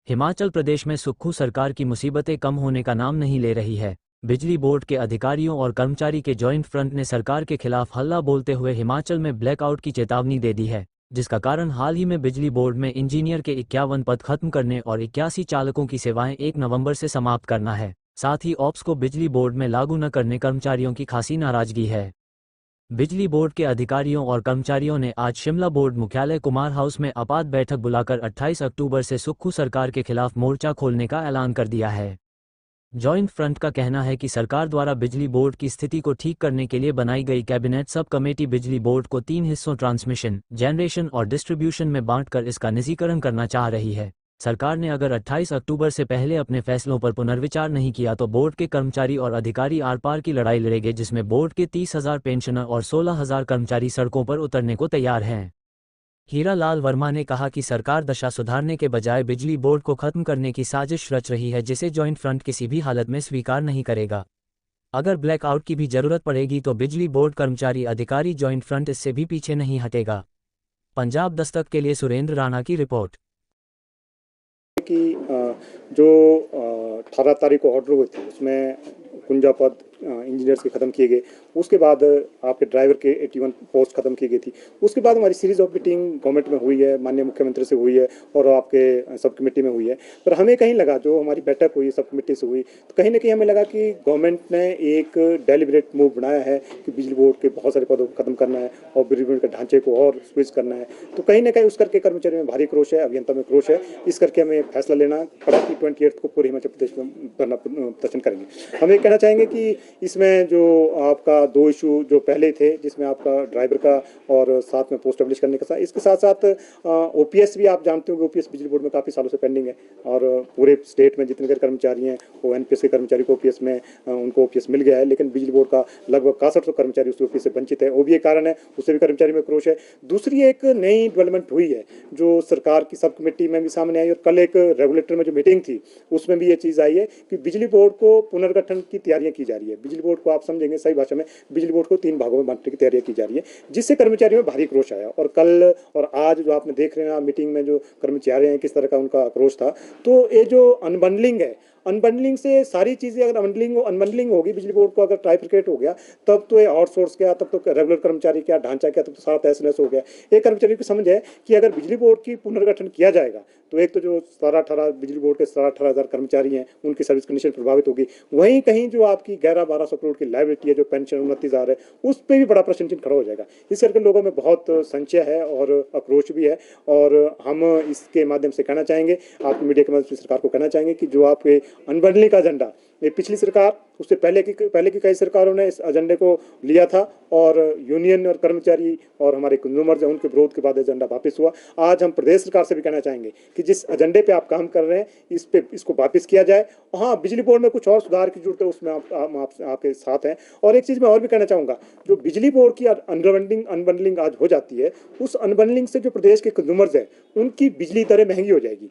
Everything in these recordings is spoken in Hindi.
हिमाचल प्रदेश में सुक्खू सरकार की मुसीबतें कम होने का नाम नहीं ले रही है। बिजली बोर्ड के अधिकारियों और कर्मचारी के जॉइंट फ्रंट ने सरकार के खिलाफ हल्ला बोलते हुए हिमाचल में ब्लैकआउट की चेतावनी दे दी है, जिसका कारण हाल ही में बिजली बोर्ड में इंजीनियर के 51 पद खत्म करने और 81 चालकों की सेवाएं 1 नवंबर से समाप्त करना है। साथ ही ऑप्स को बिजली बोर्ड में लागू न करने कर्मचारियों की खासी नाराजगी है। बिजली बोर्ड के अधिकारियों और कर्मचारियों ने आज शिमला बोर्ड मुख्यालय कुमार हाउस में आपात बैठक बुलाकर 28 अक्टूबर से सुक्खू सरकार के खिलाफ मोर्चा खोलने का ऐलान कर दिया है। जॉइंट फ्रंट का कहना है कि सरकार द्वारा बिजली बोर्ड की स्थिति को ठीक करने के लिए बनाई गई कैबिनेट सब कमेटी बिजली बोर्ड को 3 हिस्सों ट्रांसमिशन, जनरेशन और डिस्ट्रीब्यूशन में बांटकर इसका निजीकरण करना चाह रही है। सरकार ने अगर 28 अक्टूबर से पहले अपने फैसलों पर पुनर्विचार नहीं किया तो बोर्ड के कर्मचारी और अधिकारी आर पार की लड़ाई लड़ेंगे, जिसमें बोर्ड के 30,000 पेंशनर और 16,000 कर्मचारी सड़कों पर उतरने को तैयार हैं। हीरा लाल वर्मा ने कहा कि सरकार दशा सुधारने के बजाय बिजली बोर्ड को खत्म करने की साजिश रच रही है, जिसे जॉइंट फ्रंट किसी भी हालत में स्वीकार नहीं करेगा। अगर ब्लैकआउट की भी जरूरत पड़ेगी तो बिजली बोर्ड कर्मचारी अधिकारी जॉइंट फ्रंट इससे भी पीछे नहीं हटेगा। पंजाब दस्तक के लिए सुरेंद्र राणा की रिपोर्ट। कि जो 18 तारीख को ऑर्डर हुए थे उसमें 51 पद इंजीनियर्स के ख़त्म किए गए। उसके बाद आपके ड्राइवर के 81 पोस्ट ख़त्म की गई थी। उसके बाद हमारी सीरीज़ ऑफ मीटिंग गवर्नमेंट में हुई है, माननीय मुख्यमंत्री से हुई है और आपके सब कमेटी में हुई है। पर हमें कहीं लगा, जो हमारी बैठक हुई सब कमेटी से हुई, तो कहीं ना कहीं हमें लगा कि गवर्नमेंट ने एक डेलिब्रेट मूव बनाया है कि बिजली बोर्ड के बहुत सारे पदों को खत्म करना है और बिजली बोर्ड के ढांचे को और स्विच करना है। तो कहीं ना कहीं उस करके कर्मचारी में भारी क्रोश है, अभियंता में क्रोश है। इस करके हमें फैसला लेना पड़ा कि 28 को पूरे हिमाचल प्रदेश में प्रदर्शन करेंगे। हम ये कहना चाहेंगे कि इसमें जो आपका 2 इशू जो पहले थे, जिसमें आपका ड्राइवर का और साथ में पोस्ट स्टैब्लिश करने का साथ, इसके साथ साथ ओपीएस भी आप जानते हो कि ओपीएस बिजली बोर्ड में काफ़ी सालों से पेंडिंग है और पूरे स्टेट में जितने कर्मचारी हैं वो एनपीएस के कर्मचारी को ओपीएस में उनको ओपीएस मिल गया है, लेकिन बिजली बोर्ड का लगभग 6100 कर्मचारी उस ओपीएस से वंचित है। वो भी एक कारण है, उससे भी कर्मचारी में क्रोश है। दूसरी एक नई डेवलपमेंट हुई है जो सरकार की सब कमेटी में भी सामने आई और कल एक रेगुलेटर में जो मीटिंग थी उसमें भी ये चीज़ आई है कि बिजली बोर्ड को पुनर्गठन की तैयारियां की जा रही है। बिजली बोर्ड को आप समझेंगे सही भाषा में, बिजली बोर्ड को 3 भागों में बांटने की तैयारियां की जा रही है, जिससे कर्मचारियों में भारी क्रोश आया। और कल और आज जो आपने देख रहे हैं मीटिंग में जो कर्मचारी हैं किस तरह का उनका क्रोश था। तो ये जो अनबंडलिंग है, अनबंडलिंग से सारी चीज़ें अगर अनबंडलिंग होगी बिजली बोर्ड को, अगर ट्राइफिकेट हो गया तब तो ये आउटसोर्स क्या, तब तो रेगुलर कर्मचारी क्या, ढांचा क्या, तब तो सारा तहस हो गया। एक कर्मचारी की समझ है कि अगर बिजली बोर्ड की पुनर्गठन किया जाएगा तो एक तो जो 17-18 बिजली बोर्ड के 17-18 हज़ार कर्मचारी हैं उनकी सर्विस कंडीशन प्रभावित होगी। वहीं कहीं जो आपकी 11-1200 करोड़ की लायबिलिटी है, जो पेंशन 29,000 है, उस पर भी बड़ा प्रश्न चिन्ह खड़ा हो जाएगा। इस करके लोगों में बहुत संशय है और आक्रोश भी है। और हम इसके माध्यम से कहना चाहेंगे, आप मीडिया के माध्यम से सरकार को कहना चाहेंगे कि जो आपके अनबंडलिंग का एजेंडा, ये पिछली सरकार, उससे पहले की कई सरकारों ने इस एजेंडे को लिया था और यूनियन और कर्मचारी और हमारे कंज्यूमर्स हैं उनके विरोध के बाद एजेंडा वापस हुआ। आज हम प्रदेश सरकार से भी कहना चाहेंगे कि जिस एजेंडे पे आप काम कर रहे हैं इसको वापस किया जाए। हाँ, बिजली बोर्ड में कुछ और सुधार की जरूरत है, उसमें आपके साथ हैं। और एक चीज़ मैं और भी कहना चाहूँगा, जो बिजली बोर्ड की अनबंडलिंग आज हो जाती है, उस अनबंडलिंग से जो प्रदेश के कंज्यूमर्स हैं उनकी बिजली दरें महंगी हो जाएगी।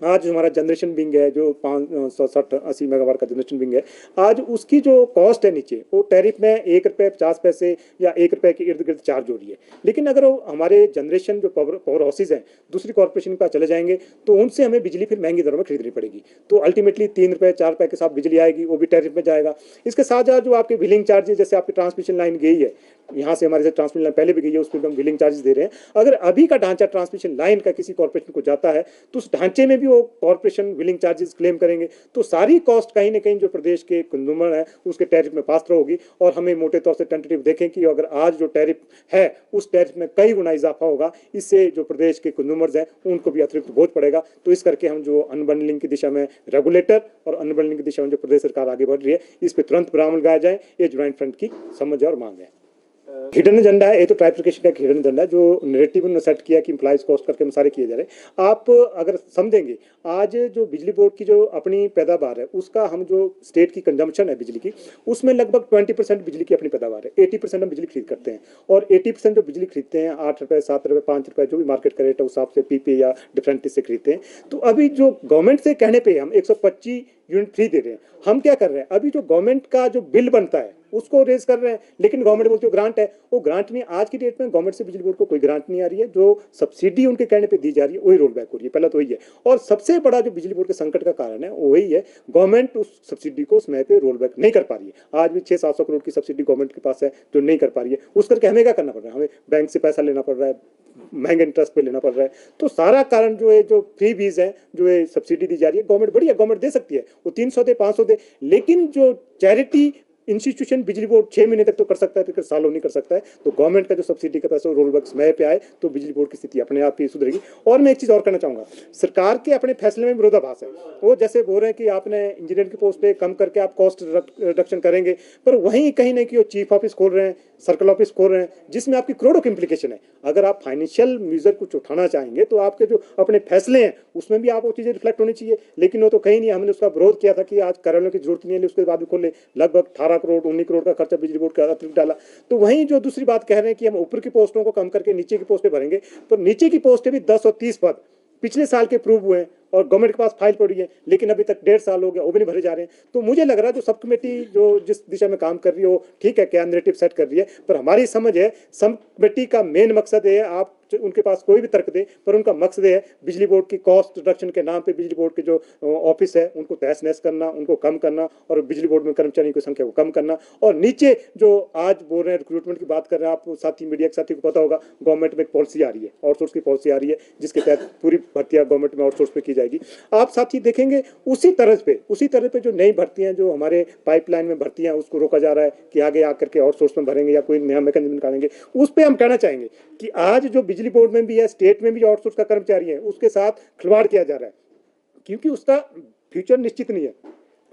आज हमारा जनरेशन विंग है जो 560-80 मेगावाट का जनरेशन विंग है, आज उसकी जो कॉस्ट है नीचे, वो टैरिफ में 1 रुपये 50 पैसे या 1 रुपये के इर्द गिर्द चार्ज हो रही है। लेकिन अगर वो हमारे जनरेशन जो पावर हाउसेज हैं दूसरी कॉर्पोरेशन का चले जाएंगे तो उनसे हमें बिजली फिर महंगी दरों में खरीदनी पड़ेगी। तो अल्टीमेटली 3 रुपये 4 रुपये के साथ बिजली आएगी, वो भी टैरिफ में जाएगा। इसके साथ साथ जो आपके बिलिंग चार्जेस, जैसे आपकी ट्रांसमिशन लाइन गई है, यहाँ से हमारे से ट्रांसमिशन लाइन पहले भी गई है, उस पर हम बिलिंग चार्जेस दे रहे हैं। अगर अभी का ढांचा ट्रांसमिशन लाइन का किसी कॉर्पोरेशन को जाता है तो उस ढांचे में भी वो कॉर्पोरेशन बिलिंग चार्जेस क्लेम करेंगे। तो सारी कॉस्ट कहीं ना कहीं जो प्रदेश के कंज्यूमर है उसके टैरिफ में पास होगी। और हमें मोटे तौर से टेंटेटिव देखें कि अगर आज जो टैरिफ है उस टैरिफ में कई गुना इजाफा होगा, इससे जो प्रदेश के कंज्यूमर्स हैं उनको भी अतिरिक्त बोझ पड़ेगा। तो इस करके हम जो अनबंडलिंग की दिशा में रेगुलेटर और अनबंडलिंग की दिशा में जो प्रदेश सरकार आगे बढ़ रही है, इस पर तुरंत विराम लगाया जाए, ये ज्वाइंट फ्रंट की समझ और मांग है। हिडन एजेंडा है, ये तो ट्राइफिकेशन का हिडन एजेंडा है जो नैरेटिव ने सेट किया कि एम्प्लॉइज कॉस्ट करके हम सारे किए जा रहे हैं। आप अगर समझेंगे, आज जो बिजली बोर्ड की जो अपनी पैदावार है उसका, हम जो स्टेट की कंजम्पशन है बिजली की, उसमें लगभग 20% बिजली की अपनी पैदावार है। 80% हम बिजली खरीद करते हैं और 80% जो बिजली खरीदते हैं 8 रुपये 7 रुपये 5 रुपये जो भी मार्केट का रेट है उस हिसाब से पीपी या डिफरेंट से खरीदते हैं। तो अभी जो गवर्नमेंट से कहने पर हम 125 यूनिट फ्री दे रहे हैं। हम क्या कर रहे हैं, अभी जो गवर्नमेंट का जो बिल बनता है उसको रेज कर रहे हैं, लेकिन गवर्नमेंट बोलती है ग्रांट है, वो ग्रांट नहीं। आज की डेट में गवर्नमेंट से बिजली बोर्ड को कोई ग्रांट नहीं आ रही है, जो सब्सिडी उनके कहने पे दी जा रही है वही रोल बैक हो रही है। पहला तो वही है, और सबसे बड़ा जो बिजली बोर्ड के संकट का कारण है वो वही है, गवर्नमेंट उस सब्सिडी को समय पे रोल बैक नहीं कर पा रही है। आज भी 600-700 करोड़ की सब्सिडी गवर्नमेंट के पास है जो नहीं कर पा रही है। उस करके हमें क्या करना पड़ रहा है, हमें बैंक से पैसा लेना पड़ रहा है, महंगे इंटरेस्ट पे लेना पड़ रहा है। तो सारा कारण जो है, जो फ्री बीज है, जो है सब्सिडी दी जा रही है, गवर्नमेंट बढ़िया गवर्नमेंट दे सकती है, वो 300 दे 500 दे, लेकिन जो चैरिटी इंस्टीट्यूशन बिजली बोर्ड 6 महीने तक तो कर सकता है, तो सालों नहीं कर सकता है। तो गवर्नमेंट का जो सब्सिडी का पैसा रोल बैक समय पे आए तो बिजली बोर्ड की स्थिति अपने आप ही सुधरेगी। और मैं एक चीज और कहना चाहूंगा, सरकार के अपने फैसले में विरोधाभास है। वो जैसे बोल रहे हैं कि आपने इंजीनियर की पोस्ट पे कम करके आप कॉस्ट रिडक्शन करेंगे, पर वहीं कहीं ना कहीं चीफ ऑफिस खोल रहे हैं, सर्कल ऑफिस खोल रहे हैं, जिसमें आपकी करोड़ों की इंप्लीकेशन है। अगर आप फाइनेंशियल मेजर कुछ उठाना चाहेंगे तो आपके जो अपने फैसले हैं उसमें भी आपको चीजें रिफ्लेक्ट होनी चाहिए, लेकिन वो तो कहीं नहीं। हमने उसका विरोध किया था कि आज कार्यालयों की जरूरत नहीं है, उसके बाद भी खोले, लगभग 18 करोड़ 19 करोड़ का खर्चा बिजली बोर्ड का अतिरिक्त डाला। तो वहीं जो दूसरी बात कह रहे हैं कि हम ऊपर की पोस्टों को कम करके नीचे की पोस्टें भरेंगे, तो नीचे की पोस्टें भी 10 और 30 पद पिछले साल के प्रूव हुए हैं और गवर्नमेंट के पास फाइल पड़ी है, लेकिन अभी तक 1.5 साल हो गया, वो भी नहीं भरे जा रहे हैं। तो मुझे लग रहा है जो सब कमेटी जो जिस दिशा में काम कर रही है वो ठीक है, क्या नैरेटिव सेट कर रही है, पर हमारी समझ है सब कमेटी का मेन मकसद है, आप उनके पास कोई भी तर्क दे, पर उनका मकसद है बिजली बोर्ड की कॉस्ट रिडक्शन के नाम पे बिजली बोर्ड के जो ऑफिस है उनको तहस नहस करना, उनको कम करना, और बिजली बोर्ड में कर्मचारियों की संख्या को कम करना। और नीचे जो आज बोल रहे हैं रिक्रूटमेंट की बात कर रहे हैं, आप साथी मीडिया के साथी को पता होगा, गवर्नमेंट में एक पॉलिसी आ रही है, आउटसोर्स की पॉलिसी आ रही है, जिसके तहत पूरी भर्तियां गवर्नमेंट में आउटसोर्स पे की जाएगी। आप साथी देखेंगे उसी तरह पे जो नई भर्तियां, जो हमारे पाइपलाइन में भर्तियां, उसको रोका जा रहा है कि आगे आकर के आउटसोर्स में भरेंगे या कोई नया मैकेनिज्म निकालेंगे। उस पर हम कहना चाहेंगे कि आज जो बिजली बोर्ड में भी है, स्टेट में भी जो आउटसोर्स का कर्मचारी है, उसके साथ खिलवाड़ किया जा रहा है, क्योंकि उसका फ्यूचर निश्चित नहीं है।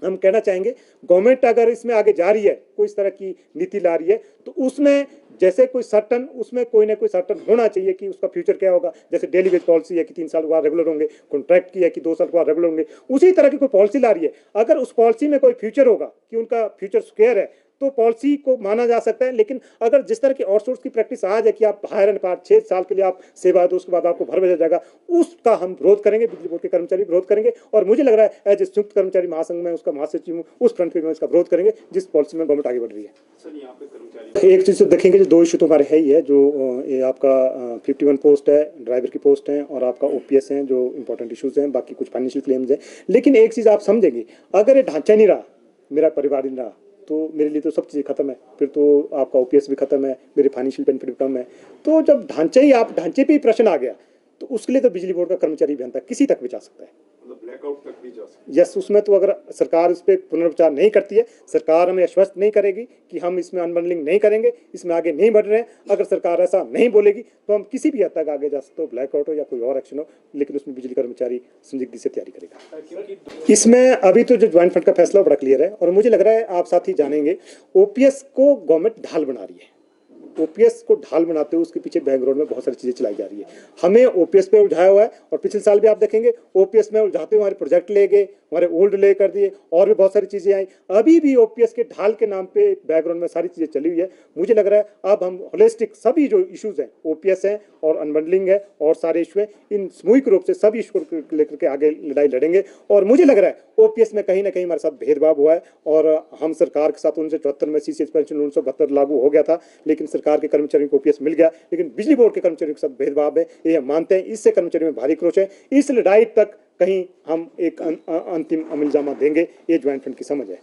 हम कहना चाहेंगे गवर्नमेंट अगर इसमें आगे जा रही है, कोई इस तरह की नीति ला रही है, तो उसमें जैसे कोई सर्टन, उसमें कोई ना कोई सर्टन होना चाहिए कि उसका फ्यूचर क्या होगा। जैसे डेली वेज पॉलिसी है कि 3 साल के बाद रेगुलर होंगे, कॉन्ट्रैक्ट की है कि 2 साल के बाद रेगुलर होंगे, उसी तरह की कोई पॉलिसी ला रही है। अगर उस पॉलिसी में कोई फ्यूचर होगा कि उनका फ्यूचर सिक्योर है, तो पॉलिसी को माना जा सकता है। लेकिन अगर जिस तरह की आउटसोर्स की प्रैक्टिस आज है कि आप हायर एंड पार 6 साल के लिए आप सेवा दो, उसके बाद आपको भर भेजा जाएगा, उसका हम विरोध करेंगे, बिजली बोर्ड के कर्मचारी विरोध करेंगे। और मुझे लग रहा है एज ए संयुक्त कर्मचारी महासंघ में उसका महासचिव हूँ, उस फ्रंट पे मैं इसका विरोध करेंगे जिस पॉलिसी में गवर्नमेंट आगे बढ़ रही है। एक चीज तो देखेंगे, जो 2 इशू तो हमारे है ही है, जो ये आपका 51 पोस्ट है, ड्राइवर की पोस्ट है, और आपका ओपीएस है, जो इंपॉर्टेंट इशूज हैं। बाकी कुछ फाइनेंशियल क्लेम्स हैं। लेकिन एक चीज आप समझेंगे, अगर ये ढांचा नहीं रहा, मेरा परिवार नहीं रहा, तो मेरे लिए तो सब चीज़ें खत्म है। फिर तो आपका ओपीएस भी खत्म है, मेरे फाइनेंशियल बेनिफिट भी कम है। तो जब ढांचे पे ही प्रश्न आ गया, तो उसके लिए तो बिजली बोर्ड का कर्मचारी अभियंता किसी तक भी जा सकता है, मतलब ब्लैकआउट तक भी जा सकता है। यस, उसमें तो अगर सरकार इस पर पुनर्विचार नहीं करती है, सरकार हमें आश्वस्त नहीं करेगी कि हम इसमें अनबंडलिंग नहीं करेंगे, इसमें आगे नहीं बढ़ रहे हैं, अगर सरकार ऐसा नहीं बोलेगी तो हम किसी भी हद तक आगे जा सकते हो, ब्लैकआउट हो या कोई और एक्शन हो, लेकिन उसमें बिजली कर्मचारी संदिग्ध से तैयारी करेगा। इसमें अभी तो जो ज्वाइंट फंड का फैसला बड़ा क्लियर है, और मुझे लग रहा है आप साथी जानेंगे, ओपीएस को गवर्नमेंट ढाल बना रही है। ओपीएस को ढाल बनाते हुए उसके पीछे बैकग्राउंड में बहुत सारी चीजें चलाई जा रही है। हमें ओपीएस पे उलझाया हुआ है, और पिछले साल भी आप देखेंगे ओपीएस में उलझाते हुए हमारे प्रोजेक्ट ले गए, हमारे ओल्ड ले कर दिए, और भी बहुत सारी चीजें आई। अभी भी ओपीएस के ढाल के नाम पे बैकग्राउंड में सारी चीजें चली हुई है। मुझे लग रहा है अब हम होलिस्टिक सभी जो इश्यूज हैं, ओपीएस है और अनबंडलिंग है और सारे इशू हैं, इन सामूहिक रूप से सभी इशू को लेकर के आगे लड़ाई लड़ेंगे। और मुझे लग रहा है ओपीएस में कहीं ना कहीं हमारे साथ भेदभाव हुआ है, और हम सरकार के साथ 1974 में सीसीएस पेंशन 1972 लागू हो गया था, लेकिन सरकार के कर्मचारियों को ओपीएस मिल गया, लेकिन बिजली बोर्ड के कर्मचारियों के साथ भेदभाव है, ये हम मानते हैं। इससे कर्मचारियों में भारी क्रोध है। इस लड़ाई तक कहीं हम एक अंतिम अमलजामा देंगे, ये ज्वाइंट फ्रंट की समझ है।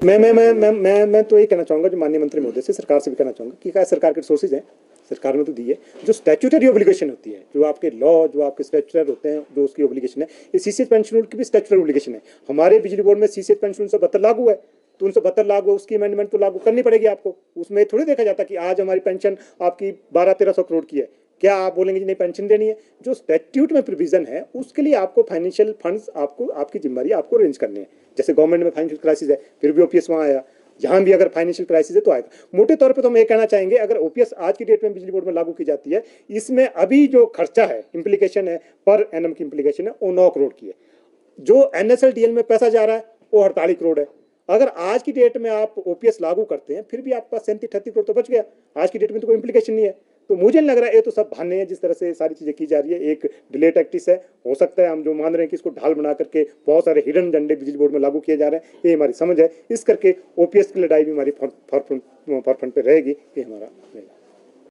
मैं तो ये कहना चाहूंगा, जो माननीय मंत्री महोदय से, सरकार से भी कहना चाहूंगा कि क्या सरकार के रिसोर्सेज हैं, सरकार में तो दी है, जो स्टैट्यूटरी ऑब्लिगेशन होती है, जो आपके लॉ, जो आपके स्टैट्यूटरी होते हैं, जो उसकी ऑब्लिगेशन है, ये सीसीएस पेंशन रूल की भी स्टैट्यूटरी ऑब्लिगेशन है। हमारे बिजली बोर्ड में सीसीएस पेंशन 1972 लागू है, तो 1972 लागू है, उसकी अमेंडमेंट तो लागू करनी पड़ेगी आपको। उसमें थोड़ी देखा जाता कि आज हमारी पेंशन आपकी 1200-1300 करोड़ की है, क्या आप बोलेंगे जी नहीं पेंशन देनी है? जो स्टैट्यूट में प्रोविजन है उसके लिए आपको फाइनेंशियल फंड्स, आपको आपकी जिम्मेदारी आपको अरेंज करनी है। जैसे गवर्नमेंट में फाइनेंशियल क्राइसिस है, फिर भी ओपीएस वहाँ आया, यहाँ भी अगर फाइनेंशियल क्राइसिस है तो आएगा। मोटे तौर पे तो हम ये कहना चाहेंगे, अगर ओपीएस आज की डेट में बिजली बोर्ड में लागू की जाती है, इसमें अभी जो खर्चा है, इम्प्लीकेशन है, पर एनम की इम्प्लीकेशन है, वो 9 करोड़ की है। जो एनएसएलडीएल में पैसा जा रहा है वो 48 करोड़ है। अगर आज की डेट में आप ओपीएस लागू करते हैं, फिर भी आपके पास 37-38 करोड़ तो बच गया। आज की डेट में तो कोई इम्प्लीकेशन नहीं है। तो मुझे नहीं लग रहा है, ये तो सब बहाने हैं जिस तरह से सारी चीज़ें की जा रही है। एक डिले टैक्टिस है, हो सकता है हम जो मान रहे हैं कि इसको ढाल बना करके बहुत सारे हिडन एजेंडे बिजली बोर्ड में लागू किए जा रहे हैं, ये हमारी समझ है। इस करके ओपीएस की लड़ाई भी हमारी फॉरफ्रंट पे रहेगी, ये हमारा रहेगा।